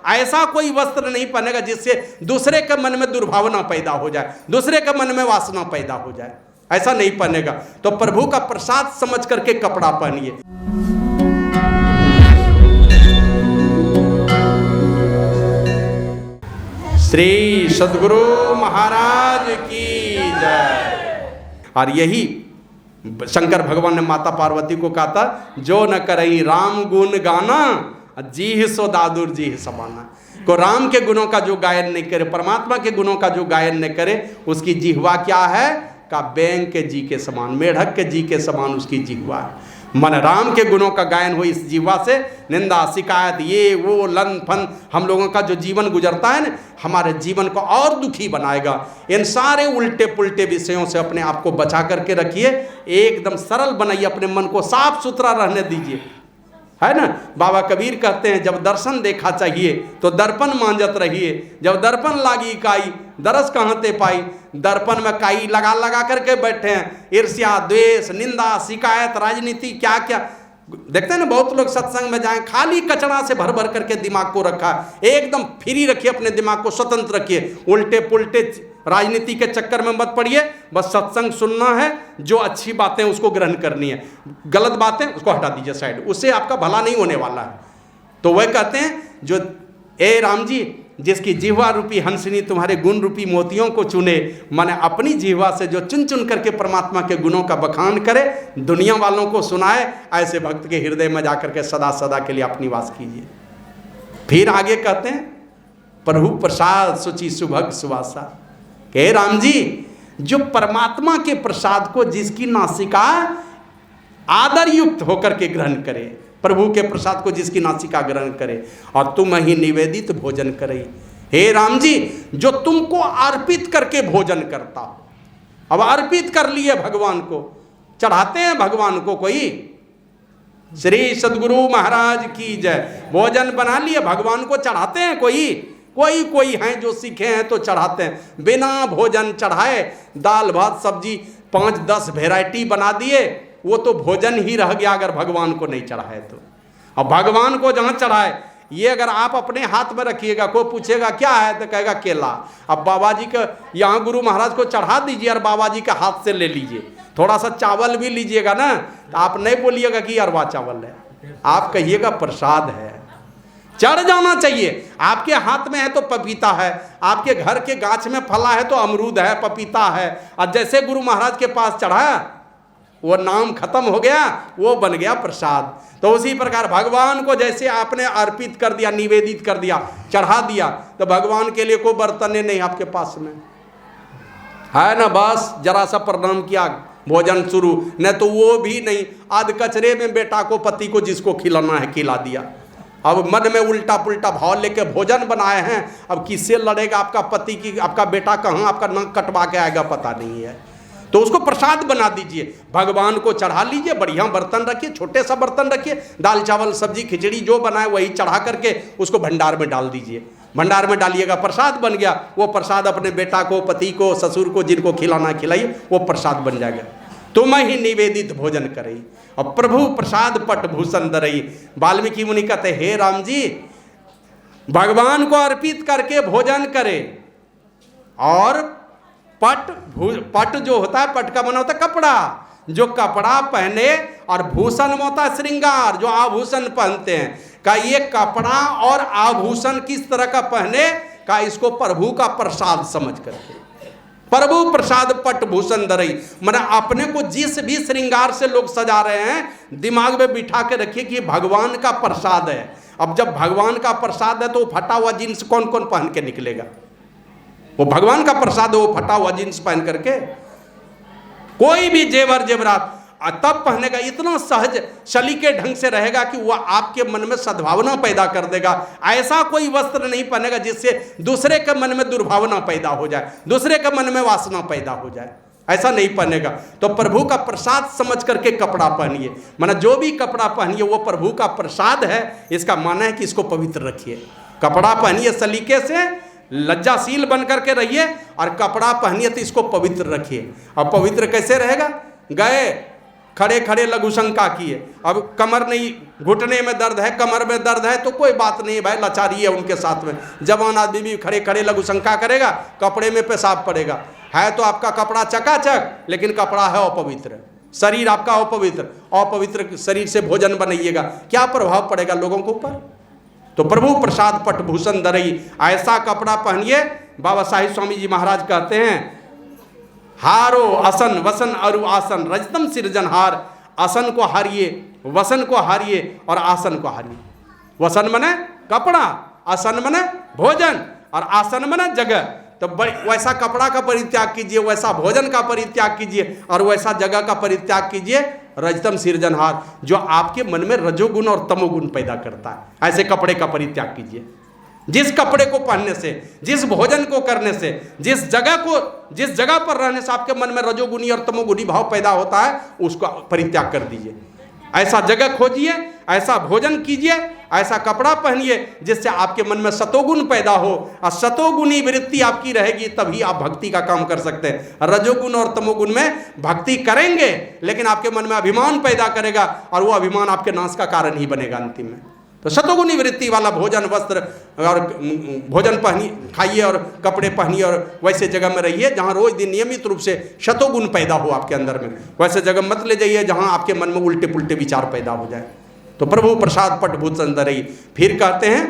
ऐसा कोई वस्त्र नहीं पहनेगा जिससे दूसरे के मन में दुर्भावना पैदा हो जाए, दूसरे के मन में वासना पैदा हो जाए, ऐसा नहीं पहनेगा। तो प्रभु का प्रसाद समझ करके कपड़ा पहनिए। श्री सद्गुरु महाराज की जय। और यही शंकर भगवान ने माता पार्वती को कहा था, जो न करई राम गुण गाना जी सो दादुर जी समाना। को राम के गुणों का जो गायन नहीं करे, परमात्मा के गुणों का जो गायन नहीं करे, उसकी जिह्वा क्या है का बैंग के जी के समान, मेढक के जी के समान उसकी जिह्वा है। मन राम के गुणों का गायन हो इस जीवा से, निंदा शिकायत ये वो लन फन हम लोगों का जो जीवन गुजरता है ना, हमारे जीवन को और दुखी बनाएगा। इन सारे उल्टे पुल्टे विषयों से अपने आप को बचा करके रखिए, एकदम सरल बनाइए, अपने मन को साफ सुथरा रहने दीजिए, है ना। बाबा कबीर कहते हैं, जब दर्शन देखा चाहिए तो दर्पण मांजत रहिए, जब दर्पण लागी काई दरस कहाँ ते पाई। दर्पण में काई लगा लगा करके बैठे हैं, ईर्ष्या द्वेष निंदा शिकायत राजनीति क्या क्या देखते हैं ना। बहुत लोग सत्संग में जाएं, खाली कचरा से भर भर करके दिमाग को रखा। एकदम फ्री रखिए, अपने दिमाग को स्वतंत्र रखिए, उल्टे पुल्टे राजनीति के चक्कर में मत पड़िए। बस सत्संग सुनना है, जो अच्छी बातें उसको ग्रहण करनी है, गलत बातें उसको हटा दीजिए साइड, उससे आपका भला नहीं होने वाला है। तो वह कहते हैं, जो ए राम जी जिसकी जिह्वा रूपी हंसनी तुम्हारे गुण रूपी मोतियों को चुने, माने अपनी जिह्वा से जो चुन चुन करके परमात्मा के गुणों का बखान करे, दुनिया वालों को सुनाए, ऐसे भक्त के हृदय में जाकर के सदा सदा के लिए आप निवास कीजिए। फिर आगे कहते हैं, प्रभु प्रसाद सुचि सुभग सुवासा। हे राम जी, जो परमात्मा के प्रसाद को जिसकी नासिका आदर युक्त होकर के ग्रहण करे, प्रभु के प्रसाद को जिसकी नासिका ग्रहण करे, और तुम ही निवेदित भोजन करे। हे राम जी, जो तुमको अर्पित करके भोजन करता हो, अब अर्पित कर लिए भगवान को, चढ़ाते हैं भगवान को कोई, श्री सद्गुरु महाराज की जय। भोजन बना लिए, भगवान को चढ़ाते हैं कोई हैं जो सीखे हैं तो चढ़ाते हैं। बिना भोजन चढ़ाए दाल भात सब्जी 5-10 वैरायटी बना दिए, वो तो भोजन ही रह गया अगर भगवान को नहीं चढ़ाए तो। अब भगवान को जहाँ चढ़ाए, ये अगर आप अपने हाथ में रखिएगा, कोई पूछेगा क्या है तो कहेगा केला। अब बाबा जी का यहाँ गुरु महाराज को चढ़ा दीजिए और बाबा जी के हाथ से ले लीजिए, थोड़ा सा चावल भी लीजिएगा ना, तो आप नहीं बोलिएगा कि अरवा चावल है, आप कहिएगा प्रसाद है। चढ़ जाना चाहिए। आपके हाथ में है तो पपीता है, आपके घर के गाछ में फला है तो अमरूद है, पपीता है, और जैसे गुरु महाराज के पास चढ़ा, वो नाम खत्म हो गया, वो बन गया प्रसाद। तो उसी प्रकार भगवान को जैसे आपने अर्पित कर दिया, निवेदित कर दिया, चढ़ा दिया, तो भगवान के लिए कोई बर्तन नहीं आपके पास में है ना, बस जरा सा प्रणाम किया, भोजन शुरू, नहीं तो वो भी नहीं, आध कचरे में बेटा को पति को जिसको खिलाना है खिला दिया। अब मन में उल्टा पुल्टा भाव लेके भोजन बनाए हैं, अब किससे लड़ेगा आपका पति की, आपका बेटा कहाँ आपका नाक कटवा के आएगा पता नहीं है। तो उसको प्रसाद बना दीजिए, भगवान को चढ़ा लीजिए, बढ़िया बर्तन रखिए, छोटे सा बर्तन रखिए, दाल चावल सब्जी खिचड़ी जो बनाए वही चढ़ा करके उसको भंडार में डाल दीजिए। भंडार में डालिएगा, प्रसाद बन गया। वो प्रसाद अपने बेटा को, पति को, ससुर को, जिनको खिलाना खिलाइए, वो प्रसाद बन जाएगा। तुम ही निवेदित भोजन करई और प्रभु प्रसाद पट भूषण दरई। वाल्मीकि मुनि कहते, हे राम जी, भगवान को अर्पित करके भोजन करे, और पट जो होता है, पट का बना होता है कपड़ा, जो कपड़ा पहने, और भूषण में होता है श्रृंगार, जो आभूषण पहनते हैं, का ये कपड़ा और आभूषण किस तरह का पहने, का इसको प्रभु का प्रसाद समझ करके, प्रभु प्रसाद पट भूषण दरई। मैंने अपने को जिस भी श्रृंगार से लोग सजा रहे हैं, दिमाग में बिठा के रखिए कि भगवान का प्रसाद है। अब जब भगवान का प्रसाद है तो फटा हुआ जींस कौन कौन पहन के निकलेगा? वो भगवान का प्रसाद है, वो फटा हुआ जींस पहन करके कोई भी जेवर जेवरात तब पहनेगा, इतना सहज सलीके ढंग से रहेगा कि वह आपके मन में सद्भावना पैदा कर देगा। ऐसा कोई वस्त्र नहीं पहनेगा जिससे दूसरे के मन में दुर्भावना पैदा हो जाए, दूसरे के मन में वासना पैदा हो जाए, ऐसा नहीं पहनेगा। तो प्रभु का प्रसाद समझ करके कपड़ा पहनिए, माना जो भी कपड़ा पहनिए वो प्रभु का प्रसाद है, इसका माना है कि इसको पवित्र रखिए। कपड़ा पहनिए सलीके से, लज्जाशील बन करके रहिए, और कपड़ा पहनिए तो इसको पवित्र रखिए। और पवित्र कैसे रहेगा? गए खड़े खड़े लघु शंका किए। अब कमर नहीं, घुटने में दर्द है, कमर में दर्द है, तो कोई बात नहीं भाई, लाचारी है उनके साथ में। जवान आदमी भी खड़े खड़े लघु शंका करेगा, कपड़े में पेशाब पड़ेगा। है तो आपका कपड़ा चकाचक, लेकिन कपड़ा है अपवित्र, शरीर आपका अपवित्र। अपवित्र शरीर से भोजन बनाइएगा, क्या प्रभाव पड़ेगा लोगों के ऊपर? तो प्रभु प्रसाद पट भूषण धरई, ऐसा कपड़ा पहनिए। बाबा साहिब स्वामी जी महाराज कहते हैं, हारो असन वसन अरु आसन रजतम सृजनहार। आसन को हारिए, वसन को हारिए और आसन को हारिए। वसन मने कपड़ा, आसन मने भोजन और आसन मने जगह। तो वैसा कपड़ा का परित्याग कीजिए, वैसा भोजन का परित्याग कीजिए और वैसा जगह का परित्याग कीजिए। रजतम सृजनहार, जो आपके मन में रजोगुण और तमोगुण पैदा करता है, ऐसे कपड़े का परित्याग कीजिए। जिस कपड़े को पहनने से, जिस भोजन को करने से, जिस जगह पर रहने से आपके मन में रजोगुनी और तमोगुनी भाव पैदा होता है, उसको परित्याग कर दीजिए। ऐसा जगह खोजिए, ऐसा भोजन कीजिए, ऐसा कपड़ा पहनिए जिससे आपके मन में सतोगुण पैदा हो, और सतोगुणी वृत्ति आपकी रहेगी, तभी आप भक्ति का काम कर सकते हैं। रजोगुण और तमोगुण में भक्ति करेंगे, लेकिन आपके मन में अभिमान पैदा करेगा और वो अभिमान आपके नाश का कारण ही बनेगा अंतिम में। तो सतोगुणी वृत्ति वाला भोजन, वस्त्र और भोजन खाइए और कपड़े पहनिए और वैसे जगह में रहिए जहाँ रोज दिन नियमित रूप से शतोगुण पैदा हो आपके अंदर में। वैसे जगह मत ले जाइए जहाँ आपके मन में उल्टे पुल्टे विचार पैदा हो जाए। तो प्रभु प्रसाद पट भूषण धरई। फिर कहते हैं,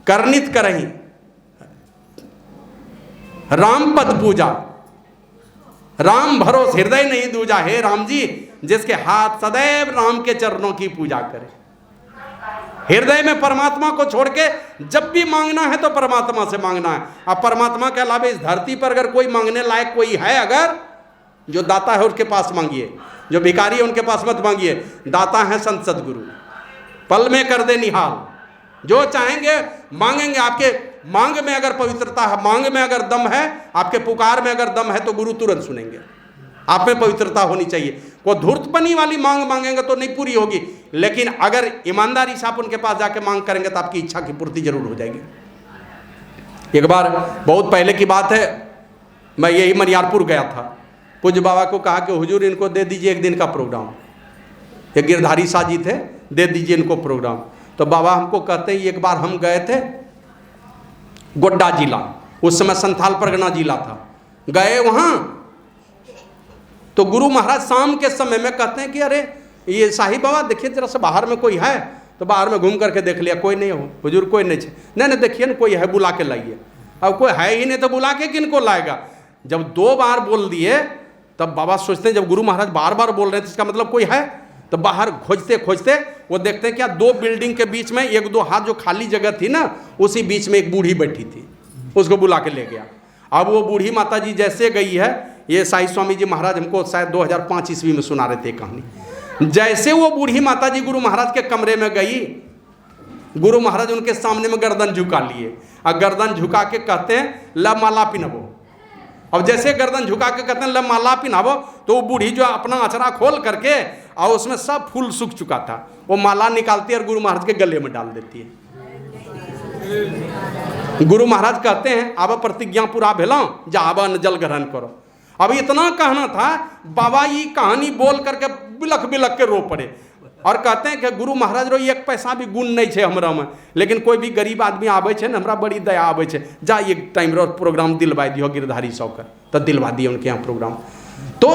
करनित करही राम पद पूजा, राम भरोस हृदय नहीं दूजा। हे राम जी, जिसके हाथ सदैव राम के चरणों की पूजा करे, हृदय में परमात्मा को छोड़ के जब भी मांगना है तो परमात्मा से मांगना है। अब परमात्मा के अलावा इस धरती पर अगर कोई मांगने लायक कोई है, अगर जो दाता है उसके पास मांगिए, जो भिखारी है उनके पास मत मांगिए। दाता है संत सदगुरु, पल में कर दे निहाल। जो चाहेंगे मांगेंगे। आपके मांग में अगर पवित्रता है, मांग में अगर दम है, आपके पुकार में अगर दम है, तो गुरु तुरंत सुनेंगे। आप में पवित्रता होनी चाहिए। वो धूर्तपनी वाली मांग मांगेंगे तो नहीं पूरी होगी, लेकिन अगर ईमानदारी से आप उनके पास जाके मांग करेंगे तो आपकी इच्छा की पूर्ति जरूर हो जाएगी। एक बार बहुत पहले की बात है, मैं यही मनियारपुर गया था। पूज्य बाबा को कहा कि हुजूर इनको दे दीजिए एक दिन का प्रोग्राम। ये गिरधारी शाह जी थे, दे दीजिए इनको प्रोग्राम। तो बाबा हमको कहते हैं, एक बार हम गए थे गोड्डा जिला, उस समय संथाल परगना जिला था। गए वहाँ तो गुरु महाराज शाम के समय में कहते हैं कि अरे ये साहिब बाबा देखिए जरा सा बाहर में कोई है। तो बाहर में घूम करके देख लिया, कोई नहीं हो हुजूर, कोई नहीं। नहीं देखिए ना कोई है, बुला के लाइए। अब कोई है ही नहीं तो बुला के किनको लाएगा। जब 2 बार बोल दिए तब बाबा सोचते हैं, जब गुरु महाराज बार बार बोल रहे थे इसका मतलब कोई है। तो बाहर खोजते खोजते वो देखते हैं क्या, 2 बिल्डिंग के बीच में 1-2 हाथ जो खाली जगह थी ना, उसी बीच में एक बूढ़ी बैठी थी, उसको बुला के ले गया। अब वो बूढ़ी माता जी जैसे गई है, ये साई स्वामी जी महाराज हमको शायद 2005 ईस्वी में सुना रहे थे कहानी। जैसे वो बूढ़ी माता जी गुरु महाराज के कमरे में गई, गुरु महाराज उनके सामने में गर्दन झुका लिए और गर्दन झुका के कहते हैं ल माला पिनबो। अब जैसे गर्दन झुका के कहते हैं ल माला पिनबो, तो वो बूढ़ी जो अपना अचरा खोल करके और उसमें सब फूल सूख चुका था, वो माला निकालती है और गुरु महाराज के गले में डाल देती है। गुरु महाराज कहते हैं आबा प्रतिज्ञा पूरा भेला, जा आबा न जल ग्रहण करो। अब इतना कहना था, बाबा ये कहानी बोल करके बिलख बिलख के रो पड़े और कहते हैं कि गुरु महाराज रो 1 पैसा भी गुण नहीं है हमरा में, लेकिन कोई भी गरीब आदमी आवे छे ना, हमरा बड़ी दया आवे छे, जा एक टाइम रो प्रोग्राम दिलवा दियो गिरधारी सौकर। तो दिलवा दिए उनके यहाँ प्रोग्राम। तो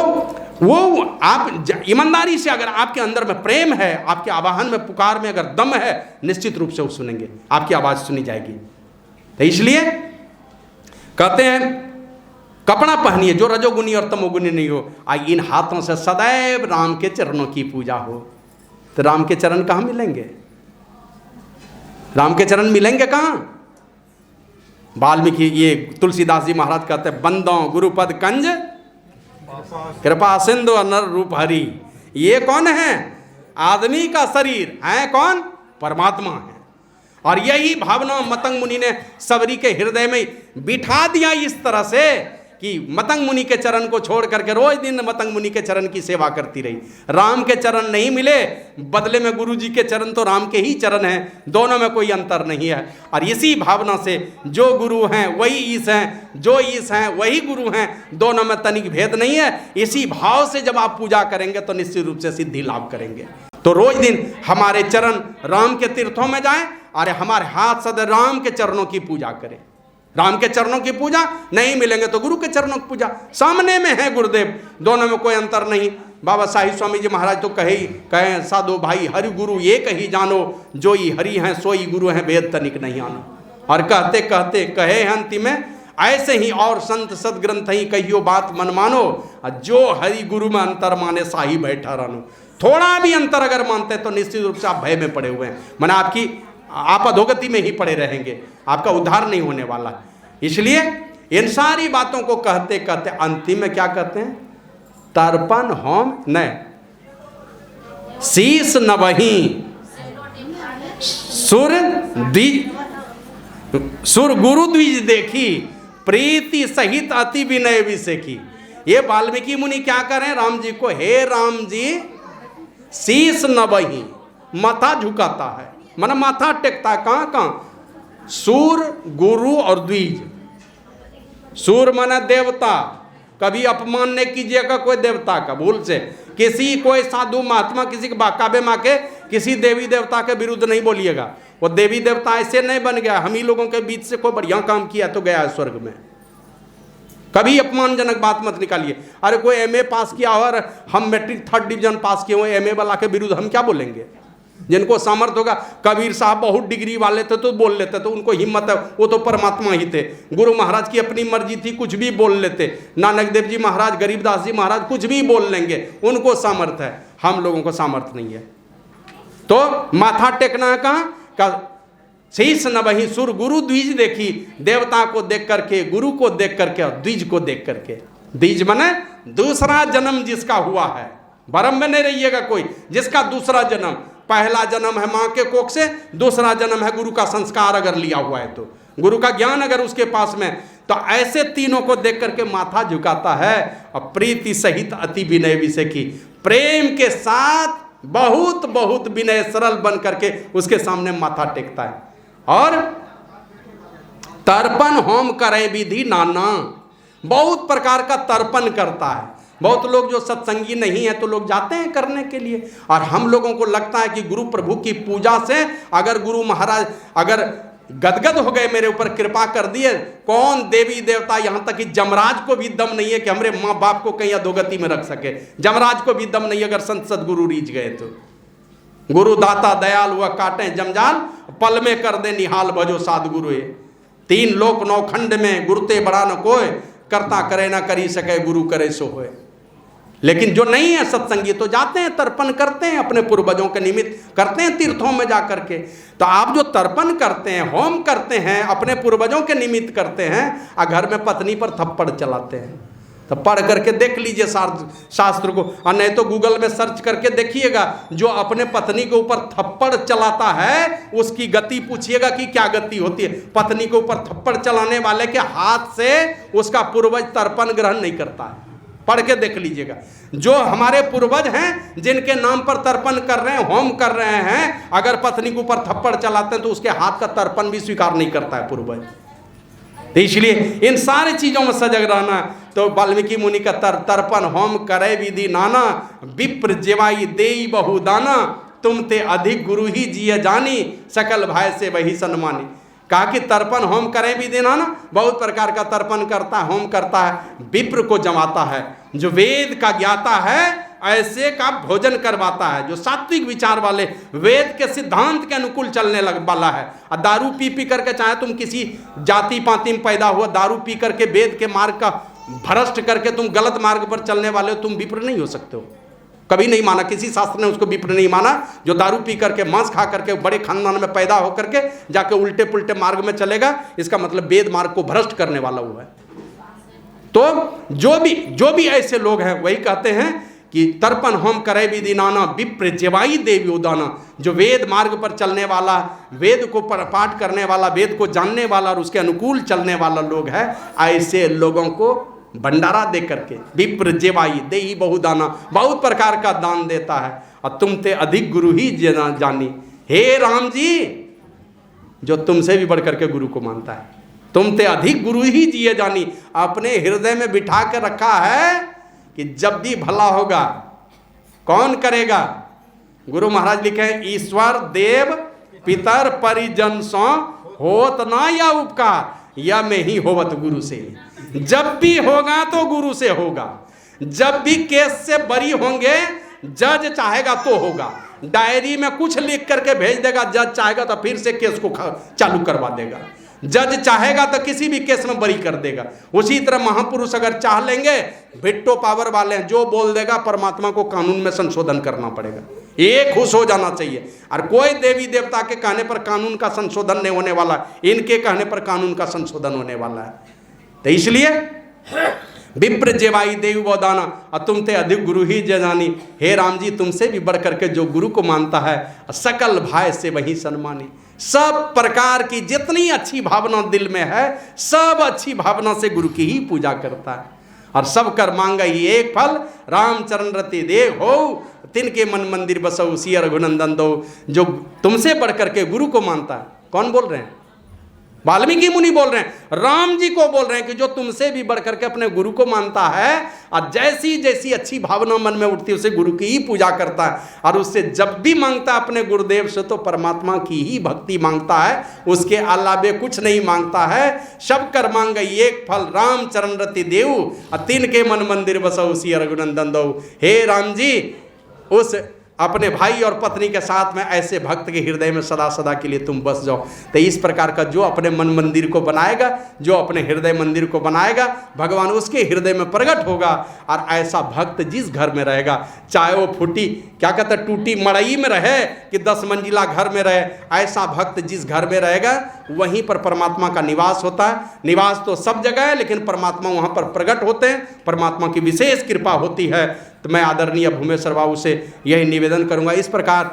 वो आप ईमानदारी से, अगर आपके अंदर में प्रेम है, आपके आवाहन में पुकार में अगर दम है, निश्चित रूप से वो सुनेंगे, आपकी आवाज़ सुनी जाएगी। तो इसलिए कहते हैं कपड़ा पहनिए जो रजोगुनी और तमोगुनी नहीं हो, इन हाथों से सदैव राम के चरणों की पूजा हो। तो राम के चरण कहाँ मिलेंगे? राम के चरण मिलेंगे कहाँ? वाल्मीकि, ये तुलसीदास जी महाराज कहते हैं, बंदों गुरुपद कंज कृपा सिंधु नर रूप हरि। ये कौन है? आदमी का शरीर है कौन? परमात्मा है। और यही भावना मतंग मुनि ने सबरी के हृदय में बिठा दिया इस तरह से कि मतंग मुनि के चरण को छोड़ करके रोज दिन मतंग मुनि के चरण की सेवा करती रही। राम के चरण नहीं मिले, बदले में गुरु जी के चरण तो राम के ही चरण हैं, दोनों में कोई अंतर नहीं है। और इसी भावना से जो गुरु हैं वही ईश हैं, जो ईश हैं वही गुरु हैं, दोनों में तनिक भेद नहीं है। इसी भाव से जब आप पूजा करेंगे तो निश्चित रूप से सिद्धि लाभ करेंगे। तो रोज दिन हमारे चरण राम के तीर्थों में जाएं और हमारे हाथ सदैव राम के चरणों की पूजा करें। राम के चरणों की पूजा नहीं मिलेंगे तो गुरु के चरणों की पूजा, सामने में है गुरुदेव, दोनों में कोई अंतर नहीं। बाबा साहिब स्वामी जी महाराज तो कहे साधो भाई हरि गुरु ये कही जानो, जो ही हरि हैं सोई गुरु हैं, वेद तनिक नहीं आनो। और कहते कहते कहे अंतिम में ऐसे ही और संत सदग्रंथ ही कहियो बात मन मानो, जो हरि गुरु में अंतर माने साही बैठा रहनो। थोड़ा भी अंतर अगर मानते हैं तो निश्चित रूप से आप भय में पड़े हुए हैं, माना आप अधोगति में ही पड़े रहेंगे, आपका उद्धार नहीं होने वाला है। इसलिए इन सारी बातों को कहते कहते अंतिम में क्या कहते हैं, तर्पण होम न शीस नवही सुर गुरु द्विज देखी, प्रीति सहित अति विनय विसेखी। ये वाल्मीकि मुनि क्या करें राम जी को, हे राम जी शीस नवही, माथा झुकाता है, मन माथा टेकता है। कहां कहां, सूर गुरु और द्विज। सूर माना देवता, कभी अपमान नहीं कीजिएगा कोई देवता का भूल से। किसी कोई साधु महात्मा किसी के बाकाबे माँ के किसी देवी देवता के विरुद्ध नहीं बोलिएगा। वो देवी देवता ऐसे नहीं बन गया, हम ही लोगों के बीच से कोई बढ़िया काम किया तो गया है स्वर्ग में। कभी अपमानजनक बात मत निकालिए। अरे कोई एमए पास किया और हम मैट्रिक 3rd डिवीजन पास किए हुए एमए वाला के विरुद्ध हम क्या बोलेंगे। जिनको सामर्थ्य होगा, कबीर साहब बहुत डिग्री वाले थे तो बोल लेते, तो उनको हिम्मत है, वो तो परमात्मा ही थे। गुरु महाराज की अपनी मर्जी थी, कुछ भी बोल लेते। नानक देव जी महाराज, गरीबदास जी महाराज कुछ भी बोल लेंगे, उनको सामर्थ्य है, हम लोगों को सामर्थ्य नहीं है। तो माथा टेकना है कहाँ, शीस नवही सुर गुरु द्विज देखी, देवता को देख करके, गुरु को देख करके और द्विज को देख करके। द्विज माने दूसरा जन्म जिसका हुआ है, भरम में नहीं रहिएगा कोई, जिसका दूसरा जन्म, पहला जन्म है माँ के कोख से, दूसरा जन्म है गुरु का संस्कार अगर लिया हुआ है तो, गुरु का ज्ञान अगर उसके पास में, तो ऐसे तीनों को देख करके माथा झुकाता है। और प्रीति सहित अति विनय विसेखी, प्रेम के साथ बहुत बहुत विनय सरल बन करके उसके सामने माथा टेकता है। और तर्पण होम करे विधि नाना, बहुत प्रकार का तर्पण करता है। बहुत लोग जो सत्संगी नहीं है तो लोग जाते हैं करने के लिए, और हम लोगों को लगता है कि गुरु प्रभु की पूजा से अगर गुरु महाराज अगर गदगद हो गए, मेरे ऊपर कृपा कर दिए, कौन देवी देवता, यहाँ तक कि जमराज को भी दम नहीं है कि हमारे माँ बाप को कहीं अधोगति में रख सके। जमराज को भी दम नहीं अगर संत सदगुरु रीझ गए तो। गुरु दाता दयाल हुआ काटे जमजाल, पल में कर दे निहाल भजो साधगुरु। 3 लोक 9 खंड में गुरुते बड़ा न कोय, करता करे ना करी सके गुरु करे सो होए। लेकिन जो नहीं है सत्संगी तो जाते हैं, तर्पण करते हैं, अपने पूर्वजों के निमित्त करते हैं तीर्थों में जा करके। तो आप जो तर्पण करते हैं, होम करते हैं, अपने पूर्वजों के निमित्त करते हैं, और घर में पत्नी पर थप्पड़ चलाते हैं, तो पढ़ करके देख लीजिए शास्त्र को, और नहीं तो गूगल में सर्च करके देखिएगा। जो अपने पत्नी के ऊपर थप्पड़ चलाता है उसकी गति पूछिएगा कि क्या गति होती है। पत्नी के ऊपर थप्पड़ चलाने वाले के हाथ से उसका पूर्वज तर्पण ग्रहण नहीं करता है, पढ़ के देख लीजिएगा। जो हमारे पूर्वज हैं जिनके नाम पर तर्पण कर रहे हैं, होम कर रहे हैं, अगर पत्नी के ऊपर थप्पड़ चलाते हैं तो उसके हाथ का तर्पण भी स्वीकार नहीं करता है पूर्वज। तो इसलिए इन सारी चीजों में सजग रहना। तो वाल्मीकि मुनि का तर्पण होम करे विधि नाना, विप्र जेवाई देई बहु दाना, तुम ते अधिक गुरु ही जिय जानी, सकल भाई से वही सन्मानी। कहा कि तर्पण होम करें भी देना ना, बहुत प्रकार का तर्पण करता है, होम करता है। विप्र को जमाता है, जो वेद का ज्ञाता है ऐसे का भोजन करवाता है, जो सात्विक विचार वाले, वेद के सिद्धांत के अनुकूल चलने वाला है। और दारू पी पी करके, चाहे तुम किसी जाति पाति में पैदा हुआ, दारू पी करके वेद के मार्ग का भ्रष्ट करके तुम गलत मार्ग पर चलने वाले हो, तुम विप्र नहीं हो सकते हो। कभी नहीं माना, किसी शास्त्र ने उसको विप्र नहीं माना। जो दारू पी करके, मांस खा करके, बड़े खानदान में पैदा होकर के जाके उल्टे पुल्टे मार्ग में चलेगा, इसका मतलब वेद मार्ग को भ्रष्ट करने वाला हुआ है। तो जो भी ऐसे लोग हैं वही कहते हैं कि तर्पण होम करे विधि नाना, विप्र जेवाई देवी उदाना। जो वेद मार्ग पर चलने वाला, वेद को पाठ करने वाला, वेद को जानने वाला और उसके अनुकूल चलने वाला लोग है, ऐसे लोगों को भंडारा दे करके, विप्र जेवाई देही बहुदाना, बहुत प्रकार का दान देता है। और तुम ते अधिक गुरु ही जानी, हे राम जी, जो तुमसे भी बढ़ करके गुरु को मानता है, तुम ते अधिक गुरु ही जिए जानी। अपने हृदय में बिठा कर रखा है कि जब भी भला होगा कौन करेगा? गुरु महाराज लिखे हैं, ईश्वर देव पितर परिजन सो होत ना या उपकार, या में ही होवत गुरु से। जब भी होगा तो गुरु से होगा। जब भी केस से बरी होंगे, जज चाहेगा तो होगा। डायरी में कुछ लिख करके भेज देगा, जज चाहेगा तो फिर से केस को चालू करवा देगा। जज चाहेगा तो किसी भी केस में बरी कर देगा। उसी तरह महापुरुष अगर चाह लेंगे, भिट्टो पावर वाले हैं, जो बोल देगा परमात्मा को कानून में संशोधन करना पड़ेगा। ये खुश हो जाना चाहिए। और कोई देवी देवता के कहने पर कानून का संशोधन नहीं होने वाला, इनके कहने पर कानून का संशोधन होने वाला है। तो इसलिए विप्र जेवाई देव बोदाना, और तुम ते अधिक गुरु ही जानी। हे राम जी, तुमसे भी बढ़ करके जो गुरु को मानता है, सकल भाई से वही सन्मानी। सब प्रकार की जितनी अच्छी भावना दिल में है, सब अच्छी भावना से गुरु की ही पूजा करता है। और सब कर मांगा ही एक फल, राम चरण रति देव हो, तिनके मन मंदिर बसो सिय रघुनंदन दो। जो तुमसे बढ़ करके गुरु को मानता है, कौन बोल रहे हैं? वाल्मीकि मुनि बोल रहे हैं, राम जी को बोल रहे हैं कि जो तुमसे भी बढ़ करके अपने गुरु को मानता है, और जैसी जैसी अच्छी भावना मन में उठती है उसे गुरु की ही पूजा करता है। और उससे जब भी मांगता है अपने गुरुदेव से, तो परमात्मा की ही भक्ति मांगता है, उसके अलावे कुछ नहीं मांगता है। सब कर मांग एक फल, राम चरण रति देव, और तिनके मन मंदिर बसो सिय रघुनंदन दो। हे राम जी, उस अपने भाई और पत्नी के साथ में ऐसे भक्त के हृदय में सदा सदा के लिए तुम बस जाओ। तो इस प्रकार का जो अपने मन मंदिर को बनाएगा, जो अपने हृदय मंदिर को बनाएगा, भगवान उसके हृदय में प्रकट होगा। और ऐसा भक्त जिस घर में रहेगा, चाहे वो फूटी क्या कहते हैं टूटी मड़ई में रहे कि 10 मंजिला घर में रहे, ऐसा भक्त जिस घर में रहेगा वहीं पर परमात्मा का निवास होता है। निवास तो सब जगह है, लेकिन परमात्मा वहाँ पर प्रकट होते हैं, परमात्मा की विशेष कृपा होती है। तो मैं आदरणीय भूमेश्वर बाबू से यही निवेदन करूंगा। इस प्रकार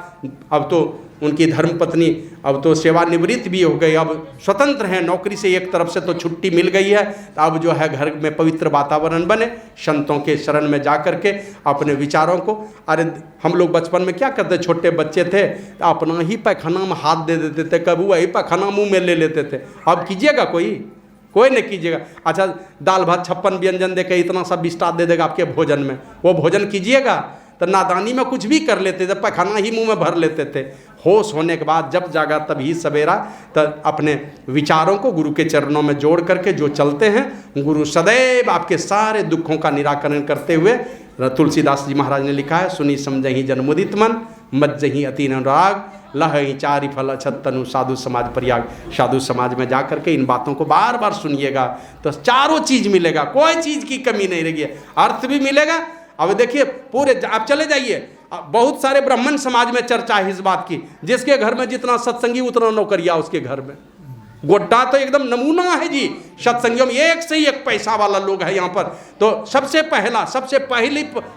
अब तो उनकी धर्मपत्नी अब तो सेवानिवृत्त भी हो गई, अब स्वतंत्र हैं, नौकरी से एक तरफ से तो छुट्टी मिल गई है। तो अब जो है घर में पवित्र वातावरण बने, संतों के शरण में जा करके अपने विचारों को, अरे हम लोग बचपन में क्या करते, छोटे बच्चे थे तो अपना ही पैखाना में हाथ दे देते थे, कभी वही पैखाना मुँह में ले लेते थे। अब कीजिएगा कोई नहीं कीजिएगा। अच्छा, दाल भात 56 व्यंजन देकर इतना सा विस्तार दे देगा आपके भोजन में, वो भोजन कीजिएगा? तो नादानी में कुछ भी कर लेते थे, पैखाना ही मुंह में भर लेते थे। होश होने के बाद जब जागा तभी सवेरा, तो अपने विचारों को गुरु के चरणों में जोड़ करके जो चलते हैं, गुरु सदैव आपके सारे दुखों का निराकरण करते हुए। तुलसीदास जी महाराज ने लिखा है, सुनी समझही जन्मुदित मन, मज्जही अति अनुराग, लहई चारि फल अछत तनु, साधु समाज प्रयाग। साधु समाज में जा करके इन बातों को बार बार सुनिएगा तो चारों चीज़ मिलेगा, कोई चीज़ की कमी नहीं रहेगी। अर्थ भी मिलेगा। अब देखिए पूरे आप चले जाइए, बहुत सारे ब्राह्मण समाज में चर्चा है इस बात की, जिसके घर में जितना सत्संगी उतना नौकरिया उसके घर में। गोड्डा तो एकदम नमूना है जी सत्संगियों में, एक से एक पैसा वाला लोग है यहाँ पर। तो सबसे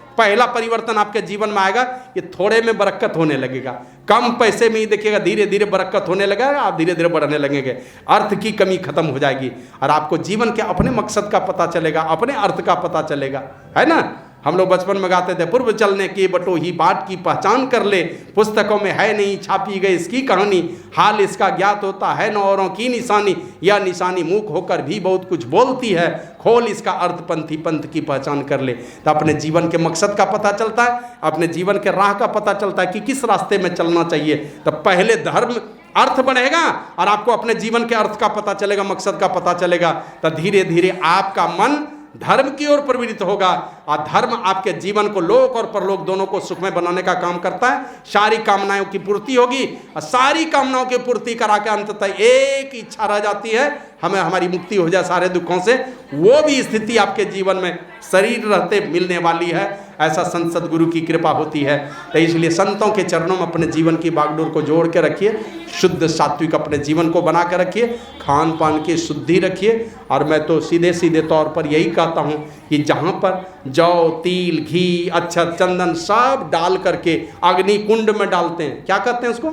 पहला परिवर्तन आपके जीवन में आएगा, ये थोड़े में बरकत होने लगेगा। कम पैसे में ही देखिएगा धीरे धीरे बरकत होने लगेगा, आप धीरे धीरे बढ़ने लगेंगे, अर्थ की कमी खत्म हो जाएगी और आपको जीवन के अपने मकसद का पता चलेगा, अपने अर्थ का पता चलेगा, है ना। हम लोग बचपन में गाते थे, पूर्व चलने की बटो ही बाट की पहचान कर ले, पुस्तकों में है नहीं छापी गई इसकी कहानी, हाल इसका ज्ञात होता है न औरों की निशानी, यह निशानी मूक होकर भी बहुत कुछ बोलती है, खोल इसका अर्थ पंथी पंथ की पहचान कर ले। तो अपने जीवन के मकसद का पता चलता है, अपने जीवन के राह का पता चलता है कि किस रास्ते में चलना चाहिए। तो पहले धर्म अर्थ बढ़ेगा और आपको अपने जीवन के अर्थ का पता चलेगा, मकसद का पता चलेगा। तो धीरे धीरे आपका मन धर्म की ओर प्रवृत्त होगा और धर्म आपके जीवन को लोक और परलोक दोनों को सुखमय बनाने का काम करता है। सारी कामनाओं की पूर्ति होगी और सारी कामनाओं की पूर्ति करा के अंततः एक इच्छा रह जाती है, हमें हमारी मुक्ति हो जाए सारे दुखों से। वो भी स्थिति आपके जीवन में शरीर रहते मिलने वाली है, ऐसा संत सद्गुरु की कृपा होती है। तो इसलिए संतों के चरणों में अपने जीवन की बागडोर को जोड़ के रखिए, शुद्ध सात्विक अपने जीवन को बना कर रखिए, खान पान की शुद्धि रखिए। और मैं तो सीधे सीधे तौर पर यही कहता हूँ कि जहाँ पर जौ तिल घी अक्षत चंदन सब डाल करके अग्नि कुंड में डालते हैं, क्या कहते हैं उसको,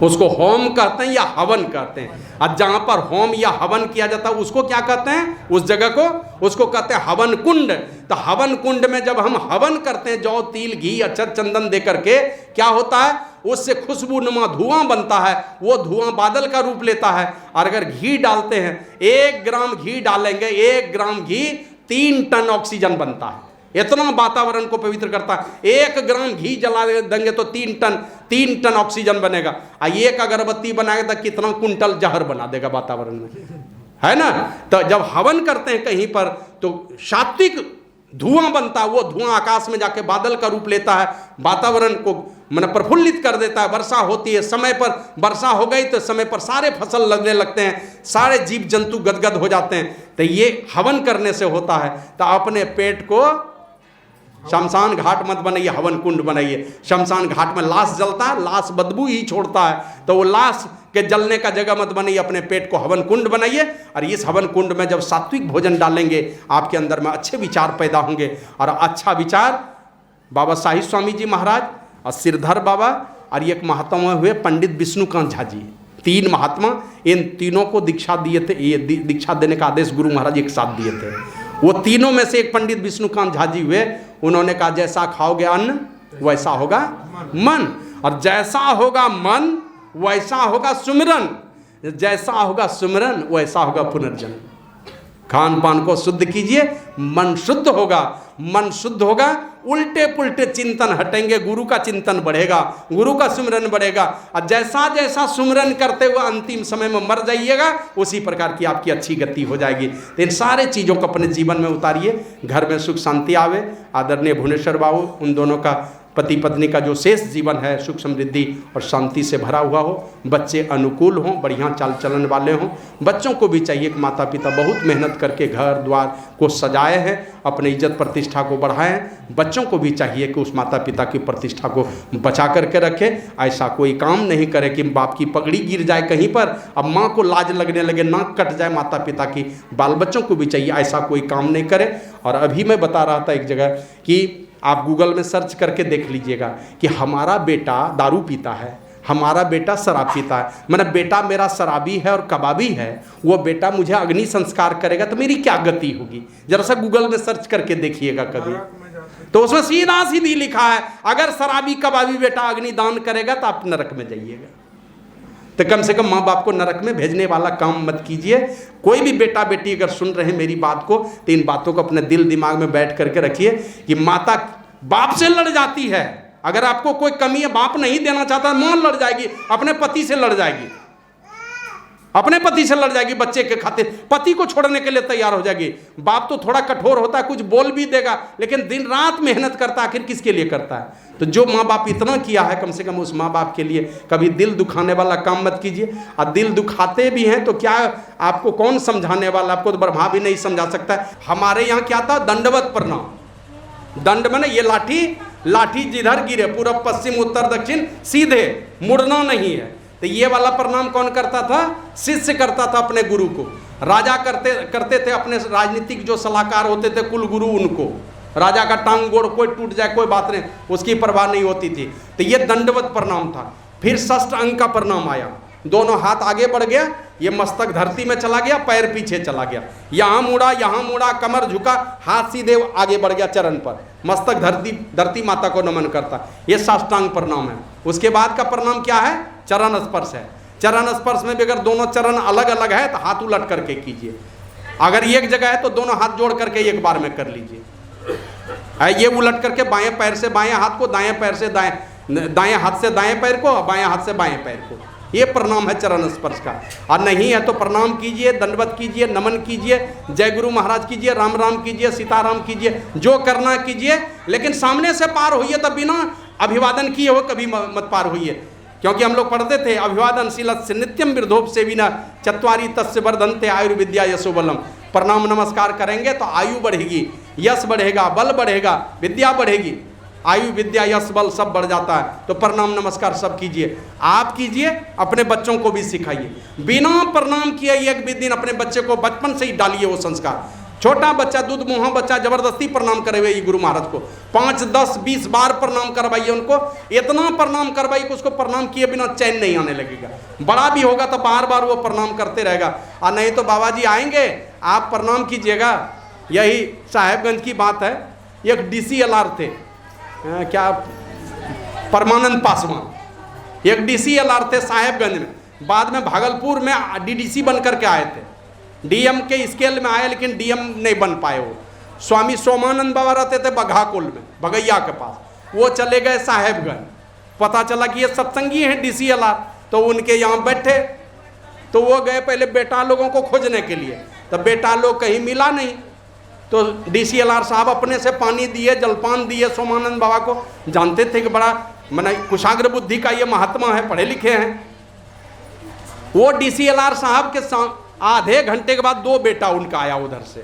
उसको होम कहते हैं या हवन कहते हैं। और जहां पर होम या हवन किया जाता है उसको क्या कहते हैं, उस जगह को उसको कहते हैं हवन कुंड। तो हवन कुंड में जब हम हवन करते हैं जौ तिल घी अक्षत चंदन दे करके, क्या होता है, उससे खुशबूनुमा धुआं बनता है, वो धुआं बादल का रूप लेता है। और अगर घी डालते हैं, 1 ग्राम घी डालेंगे, 1 ग्राम घी 3 टन ऑक्सीजन बनता है, इतना वातावरण को पवित्र करता है। 1 ग्राम घी जला देंगे तो 3 टन ऑक्सीजन बनेगा। और 1 अगरबत्ती बनाएगा तो कितना कुंटल जहर बना देगा वातावरण में, है ना। तो जब हवन करते हैं कहीं पर तो सात्विक धुआं बनता है, वो धुआं आकाश में जाके बादल का रूप लेता है, वातावरण को मन प्रफुल्लित कर देता है। वर्षा होती है, समय पर वर्षा हो गई तो समय पर सारे फसल लगने लगते हैं, सारे जीव जंतु गदगद हो जाते हैं। तो ये हवन करने से होता है। तो अपने पेट को शमशान घाट मत बनाइए, हवन कुंड बनाइए। शमशान घाट में लाश जलता है, लाश बदबू ही छोड़ता है, तो वो लाश के जलने का जगह मत बनाइए, अपने पेट को हवन कुंड बनाइए। और इस हवन कुंड में जब सात्विक भोजन डालेंगे, आपके अंदर में अच्छे विचार पैदा होंगे। और अच्छा विचार बाबा साहिब स्वामी जी महाराज और सिरधर बाबा और एक महात्मा हुए पंडित विष्णुकांत झा जी, 3 महात्मा, इन तीनों को दीक्षा दिए थे। ये दीक्षा देने का आदेश गुरु महाराज एक साथ दिए थे। वो तीनों में से एक पंडित विष्णुकांत झा जी हुए, उन्होंने कहा जैसा खाओगे अन्न वैसा होगा मन, और जैसा होगा मन वैसा होगा सुमिरन, जैसा होगा सुमिरन वैसा होगा पुनर्जन्म। खान पान को शुद्ध कीजिए, मन शुद्ध होगा, मन शुद्ध होगा, उल्टे पुल्टे चिंतन हटेंगे, गुरु का चिंतन बढ़ेगा, गुरु का सुमिरन बढ़ेगा। और जैसा जैसा सुमिरन करते हुए अंतिम समय में मर जाइएगा, उसी प्रकार की आपकी अच्छी गति हो जाएगी। तो इन सारे चीज़ों को अपने जीवन में उतारिए, घर में सुख शांति आवे। आदरणीय भुवनेश्वर बाबू, उन दोनों का पति पत्नी का जो शेष जीवन है सुख समृद्धि और शांति से भरा हुआ हो, बच्चे अनुकूल हों, बढ़िया चाल चलन वाले हों। बच्चों को भी चाहिए कि माता पिता बहुत मेहनत करके घर द्वार को सजाए हैं, अपने इज्जत प्रतिष्ठा को बढ़ाएं। बच्चों को भी चाहिए कि उस माता पिता की प्रतिष्ठा को बचा करके रखें। ऐसा कोई काम नहीं करे कि बाप की पगड़ी गिर जाए कहीं पर, अब माँ को लाज लगने लगे, नाक कट जाए माता पिता की। बाल बच्चों को भी चाहिए ऐसा कोई काम नहीं करे। और अभी मैं बता रहा था एक जगह कि आप गूगल में सर्च करके देख लीजिएगा कि हमारा बेटा दारू पीता है, हमारा बेटा शराब पीता है, मतलब बेटा मेरा शराबी है और कबाबी है, वो बेटा मुझे अग्नि संस्कार करेगा तो मेरी क्या गति होगी। जरा सा गूगल में सर्च करके देखिएगा कभी, तो उसमें सीधा सीधी लिखा है अगर शराबी कबाबी बेटा अग्नि दान करेगा तो आप नरक में जाइएगा। तो कम से कम माँ बाप को नरक में भेजने वाला काम मत कीजिए। कोई भी बेटा बेटी अगर सुन रहे हैं मेरी बात को, तो इन बातों को अपने दिल दिमाग में बैठ करके रखिए कि माता बाप से लड़ जाती है। अगर आपको कोई कमी है, बाप नहीं देना चाहता, मां लड़ जाएगी, अपने पति से लड़ जाएगी, अपने पति से लड़ जाएगी बच्चे के खातिर, पति को छोड़ने के लिए तैयार हो जाएगी। बाप तो थोड़ा कठोर होता है, कुछ बोल भी देगा, लेकिन दिन रात मेहनत करता है, आखिर किसके लिए करता है। तो जो माँ बाप इतना किया है, कम से कम उस माँ बाप के लिए कभी दिल दुखाने वाला काम मत कीजिए। और दिल दुखाते भी हैं तो क्या आपको कौन समझाने वाला, आपको तो ब्रह्मा भी नहीं समझा सकता है। हमारे यहाँ क्या था, दंडवत प्रणाम। दंड में ये लाठी जिधर गिरे, पूरब पश्चिम उत्तर दक्षिण सीधे, मुड़ना नहीं है। तो ये वाला प्रणाम कौन करता था, शिष्य करता था अपने गुरु को। राजा करते थे, अपने राजनीतिक जो सलाहकार होते थे कुल गुरु उनको। राजा का टांग गोड़ कोई टूट जाए कोई बात नहीं, उसकी परवाह नहीं होती थी। तो ये दंडवत प्रणाम था। फिर षष्ठ अंग का प्रणाम आया, दोनों हाथ आगे बढ़ गया, ये मस्तक धरती में चला गया, पैर पीछे चला गया, यहाँ मुड़ा, कमर झुका, हाथ सीधे आगे बढ़ गया चरण पर, मस्तक धरती माता को नमन करता। ये साष्टांग प्रणाम है। उसके बाद का प्रणाम क्या है, चरण स्पर्श है। चरण स्पर्श में भी अगर दोनों चरण अलग अलग है तो हाथ उलट करके कीजिए। अगर एक जगह है तो दोनों हाथ जोड़ करके एक बार में कर लीजिए। ये उलट करके बाएं पैर से बाएं हाथ को, दाएं पैर से दाएं हाथ से दाएं पैर को, बाएं हाथ से बाएं पैर को। ये प्रणाम है चरण स्पर्श का। और नहीं है तो प्रणाम कीजिए, दंडवत कीजिए, नमन कीजिए, जय गुरु महाराज कीजिए, राम राम कीजिए, सीताराम कीजिए, जो करना कीजिए, लेकिन सामने से पार होइए, तब बिना अभिवादन किए हो कभी मत पार होइए। क्योंकि हम लोग पढ़ते थे अभिवादनशीलस्य नित्यम वृद्धोपसेविना चत्वारि तस्य वर्धन्ते आयुर्विद्या यशो बलम। प्रणाम नमस्कार करेंगे तो आयु बढ़ेगी, यश बढ़ेगा, बल बढ़ेगा, विद्या बढ़ेगी। आयु विद्या यश बल सब बढ़ जाता है। तो प्रणाम नमस्कार सब कीजिए, आप कीजिए, अपने बच्चों को भी सिखाइए। बिना प्रणाम किए एक भी दिन अपने बच्चे को बचपन से ही डालिए वो संस्कार। छोटा बच्चा, दूध मुँहा बच्चा जबरदस्ती प्रणाम करे हुए गुरु महाराज को 5, 10, 20 बार प्रणाम करवाइए उनको, इतना प्रणाम करवाइए कि उसको प्रणाम किए बिना चैन नहीं आने लगेगा। बड़ा भी होगा तो बार बार वो प्रणाम करते रहेगा। और नहीं तो बाबा जी आएंगे, आप प्रणाम कीजिएगा। यही साहेबगंज की बात है, एक DCLR थे, क्या परमानंद पासवान, एक DCLR थे साहेबगंज में, बाद में भागलपुर में DDC बन करके आए थे। DM के स्केल में आए लेकिन DM नहीं बन पाए। वो स्वामी सोमानंद बाबा रहते थे बघाकुल में, बगैया के पास, वो चले गए साहेबगंज। पता चला कि ये सत्संगी हैं DCLR, तो उनके यहाँ बैठे, तो वो गए पहले बेटा लोगों को खोजने के लिए, तो बेटा लोग कहीं मिला नहीं, तो DCLR साहब अपने से पानी दिए, जलपान दिए सोमानंद बाबा को। जानते थे कि बड़ा मैंने कुशाग्र बुद्धि का ये महात्मा है, पढ़े लिखे हैं। वो DCLR साहब के आधे घंटे के बाद 2 बेटा उनका आया उधर से।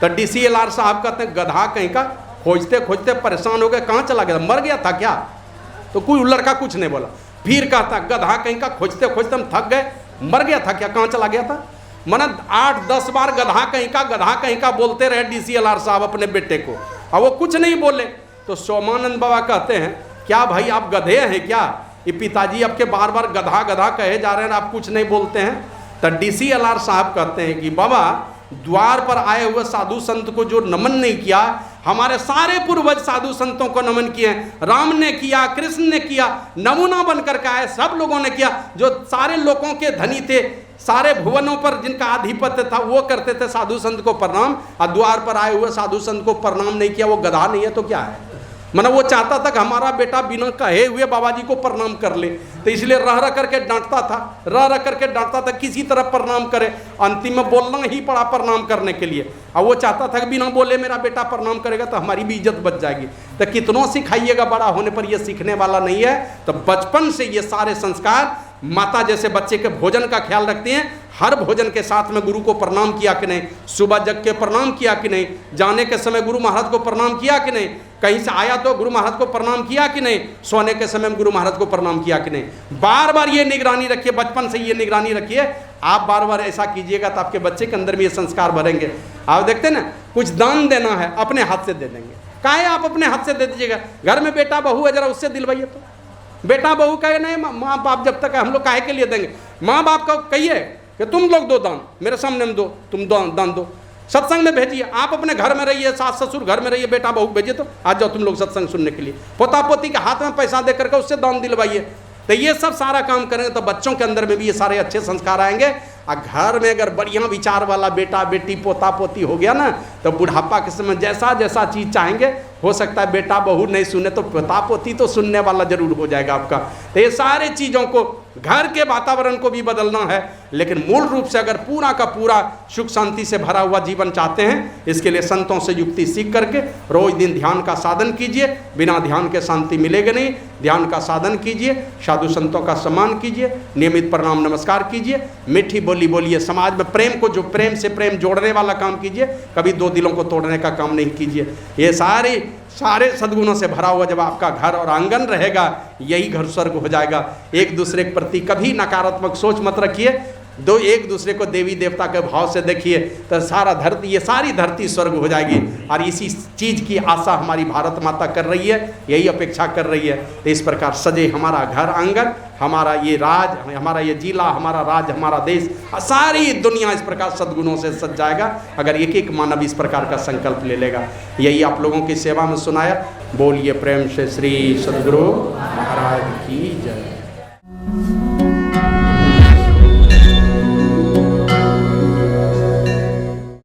तो DCLR साहब कहते हैं गधा कहीं का, खोजते खोजते परेशान हो गए, कहाँ चला गया, मर गया था क्या? तो कोई लड़का कुछ नहीं बोला। फिर कहता गधा कहीं का, खोजते खोजते हम थक गए, मर गया था क्या, कहाँ चला गया था? मना 8-10 बार गधा कहीं का बोलते रहे DCLR साहब अपने बेटे को, और वो कुछ नहीं बोले। तो सोमानंद बाबा कहते हैं क्या भाई आप गधे हैं क्या? ये पिताजी आपके बार बार गधा गधा कहे जा रहे हैं, आप कुछ नहीं बोलते हैं। तो DCLR साहब कहते हैं कि बाबा द्वार पर आए हुए साधु संत को जो नमन नहीं किया, हमारे सारे पूर्वज साधु संतों को नमन किए, राम ने किया, कृष्ण ने किया, नमूना बनकर के आए, सब लोगों ने किया। जो सारे लोगों के धनी थे, सारे भुवनों पर जिनका आधिपत्य था, वो करते थे साधु संत को प्रणाम, और द्वार पर आए हुए साधु संत को प्रणाम नहीं किया, वो गधा नहीं है तो क्या है? मतलब वो चाहता था कि हमारा बेटा बिना कहे हुए बाबा जी को प्रणाम कर ले, तो इसलिए रह रह करके डांटता था, किसी तरह प्रणाम करे। अंतिम में बोलना ही पड़ा प्रणाम करने के लिए, और वो चाहता था कि बिना बोले मेरा बेटा प्रणाम करेगा तो हमारी भी इज्जत बच जाएगी। तो कितनों सिखाइएगा, बड़ा होने पर ये सीखने वाला नहीं है। तो बचपन से ये सारे संस्कार, माता जैसे बच्चे के भोजन का ख्याल रखती हैं, हर भोजन के साथ में गुरु को प्रणाम किया कि नहीं, सुबह जग के प्रणाम किया कि नहीं, जाने के समय गुरु महाराज को प्रणाम किया कि नहीं, कहीं से आया तो गुरु महाराज को प्रणाम किया कि नहीं, सोने के समय में गुरु महाराज को प्रणाम किया कि नहीं। बार बार ये निगरानी रखिए, बचपन से ये निगरानी रखिए। आप बार बार ऐसा कीजिएगा तो आपके बच्चे के अंदर भी ये संस्कार भरेंगे। आप देखते ना, कुछ दान देना है अपने हाथ से दे देंगे, काहे आप अपने हाथ से दे दीजिएगा। घर में बेटा बहू है, जरा उससे दिलवाइए। तो बेटा बहू कहे नहीं, माँ बाप जब तक है हम लोग काहे के लिए देंगे? माँ बाप को कहिए कि तुम लोग दो दान, मेरे सामने में दो, तुम दान दो, सत्संग में भेजिए। आप अपने घर में रहिए, सास ससुर घर में रहिए, बेटा बहू भेजिए, तो आज जाओ तुम लोग सत्संग सुनने के लिए। पोता पोती के हाथ में पैसा दे करके उससे दान दिलवाइए। तो ये सब सारा काम करेंगे तो बच्चों के अंदर में भी ये सारे अच्छे संस्कार आएंगे। और घर में अगर बढ़िया विचार वाला बेटा बेटी पोता पोती हो गया ना, तो बुढ़ापा के समय जैसा जैसा चीज़ चाहेंगे, हो सकता है बेटा बहू नहीं सुने तो पोता पोती तो सुनने वाला जरूर हो जाएगा आपका। तो ये सारे चीज़ों को, घर के वातावरण को भी बदलना है, लेकिन मूल रूप से अगर पूरा का पूरा सुख शांति से भरा हुआ जीवन चाहते हैं, इसके लिए संतों से युक्ति सीख करके रोज दिन ध्यान का साधन कीजिए। बिना ध्यान के शांति मिलेगा नहीं। ध्यान का साधन कीजिए, साधु संतों का सम्मान कीजिए, नियमित प्रणाम नमस्कार कीजिए, मीठी बोली बोलिए, समाज में प्रेम को, जो प्रेम से प्रेम जोड़ने वाला काम कीजिए, कभी दो दिलों को तोड़ने का काम नहीं कीजिए। ये सारे सद्गुणों से भरा हुआ जब आपका घर और आंगन रहेगा, यही घर स्वर्ग हो जाएगा। एक दूसरे के प्रति कभी नकारात्मक सोच मत रखिए, एक दूसरे को देवी देवता के भाव से देखिए, तो सारा धरती, ये सारी धरती स्वर्ग हो जाएगी। और इसी चीज़ की आशा हमारी भारत माता कर रही है, यही अपेक्षा कर रही है। तो इस प्रकार सजे हमारा घर आंगन, हमारा ये राज, हमारा ये जिला, हमारा राज्य, हमारा देश, सारी दुनिया इस प्रकार सद्गुणों से सज जाएगा, अगर एक एक मानव इस प्रकार का संकल्प ले लेगा। यही आप लोगों की सेवा में सुनाया। बोलिए प्रेम से श्री सद्गुरु महाराज की जय।